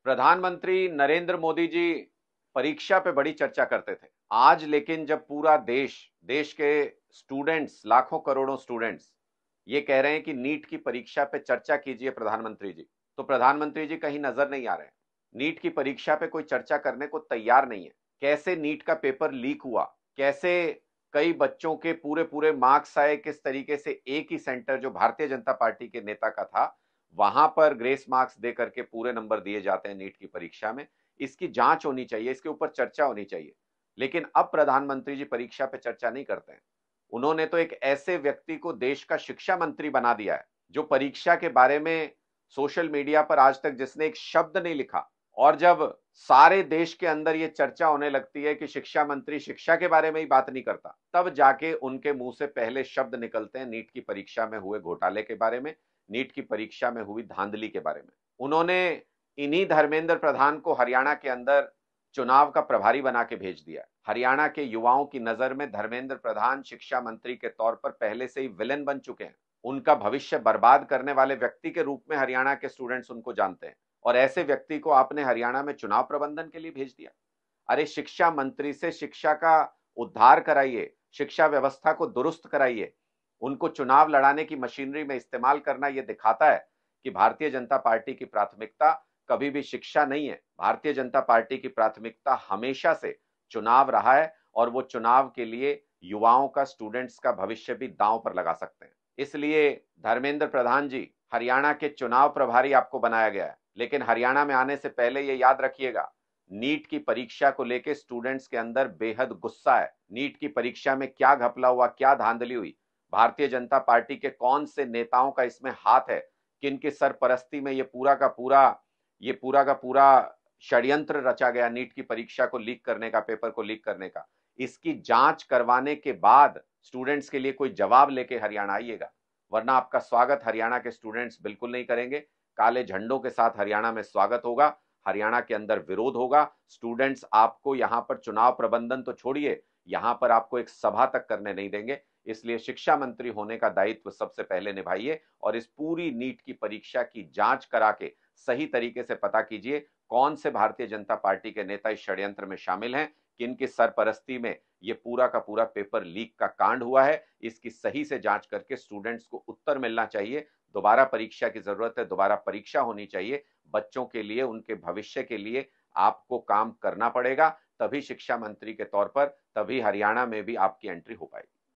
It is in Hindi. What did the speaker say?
प्रधानमंत्री नरेंद्र मोदी जी परीक्षा पे बड़ी चर्चा करते थे। आज लेकिन जब पूरा देश के स्टूडेंट्स, लाखों करोड़ों स्टूडेंट्स ये कह रहे हैं कि नीट की परीक्षा पे चर्चा कीजिए प्रधानमंत्री जी, तो प्रधानमंत्री जी कहीं नजर नहीं आ रहे हैं। नीट की परीक्षा पे कोई चर्चा करने को तैयार नहीं है। कैसे नीट का पेपर लीक हुआ, कैसे कई बच्चों के पूरे पूरे मार्क्स आए, किस तरीके से एक ही सेंटर जो भारतीय जनता पार्टी के नेता का था वहां पर ग्रेस मार्क्स दे करके पूरे नंबर दिए जाते हैं नीट की परीक्षा में, इसकी जांच होनी चाहिए, इसके ऊपर चर्चा होनी चाहिए। लेकिन अब प्रधानमंत्री जी परीक्षा पे चर्चा नहीं करते हैं। उन्होंने तो एक ऐसे व्यक्ति को देश का शिक्षा मंत्री बना दिया है जो परीक्षा के बारे में सोशल मीडिया पर आज तक जिसने एक शब्द नहीं लिखा। और जब सारे देश के अंदर यह चर्चा होने लगती है कि शिक्षा मंत्री शिक्षा के बारे में ही बात नहीं करता, तब जाके उनके मुंह से पहले शब्द निकलते हैं नीट की परीक्षा में हुए घोटाले के बारे में, नीट की परीक्षा में हुई धांधली के बारे में। उन्होंने इन्हीं धर्मेंद्र प्रधान को हरियाणा के अंदर चुनाव का प्रभारी बना के भेज दिया। हरियाणा के युवाओं की नजर में धर्मेंद्र प्रधान शिक्षा मंत्री के तौर पर पहले से ही विलेन बन चुके हैं। उनका भविष्य बर्बाद करने वाले व्यक्ति के रूप में हरियाणा के स्टूडेंट्स उनको जानते हैं, और ऐसे व्यक्ति को आपने हरियाणा में चुनाव प्रबंधन के लिए भेज दिया। अरे शिक्षा मंत्री से शिक्षा का उद्धार कराइए, शिक्षा व्यवस्था को दुरुस्त कराइए। उनको चुनाव लड़ाने की मशीनरी में इस्तेमाल करना यह दिखाता है कि भारतीय जनता पार्टी की प्राथमिकता कभी भी शिक्षा नहीं है। भारतीय जनता पार्टी की प्राथमिकता हमेशा से चुनाव रहा है, और वो चुनाव के लिए युवाओं का, स्टूडेंट्स का भविष्य भी दांव पर लगा सकते हैं। इसलिए धर्मेंद्र प्रधान जी, हरियाणा के चुनाव प्रभारी आपको बनाया गया है, लेकिन हरियाणा में आने से पहले ये याद रखिएगा, नीट की परीक्षा को लेकर स्टूडेंट्स के अंदर बेहद गुस्सा है। नीट की परीक्षा में क्या घपला हुआ, क्या धांधली हुई, भारतीय जनता पार्टी के कौन से नेताओं का इसमें हाथ है, किन की सरपरस्ती में ये पूरा का पूरा षड्यंत्र रचा गया नीट की परीक्षा को लीक करने का, पेपर को लीक करने का, इसकी जांच करवाने के बाद स्टूडेंट्स के लिए कोई जवाब लेके हरियाणा आइएगा, वरना आपका स्वागत हरियाणा के स्टूडेंट्स बिल्कुल नहीं करेंगे। काले झंडों के साथ हरियाणा में स्वागत होगा, हरियाणा के अंदर विरोध होगा। स्टूडेंट्स आपको यहां पर चुनाव प्रबंधन तो छोड़िए, यहां पर आपको एक सभा तक करने नहीं देंगे। इसलिए शिक्षा मंत्री होने का दायित्व सबसे पहले निभाइए, और इस पूरी नीट की परीक्षा की जांच करा के सही तरीके से पता कीजिए कौन से भारतीय जनता पार्टी के नेता इस षड्यंत्र में शामिल हैं, किनकी सरपरस्ती में ये पूरा का पूरा पेपर लीक का कांड हुआ है। इसकी सही से जांच करके स्टूडेंट्स को उत्तर मिलना चाहिए। दोबारा परीक्षा की जरूरत है, दोबारा परीक्षा होनी चाहिए। बच्चों के लिए, उनके भविष्य के लिए आपको काम करना पड़ेगा, तभी शिक्षा मंत्री के तौर पर, तभी हरियाणा में भी आपकी एंट्री हो पाएगी।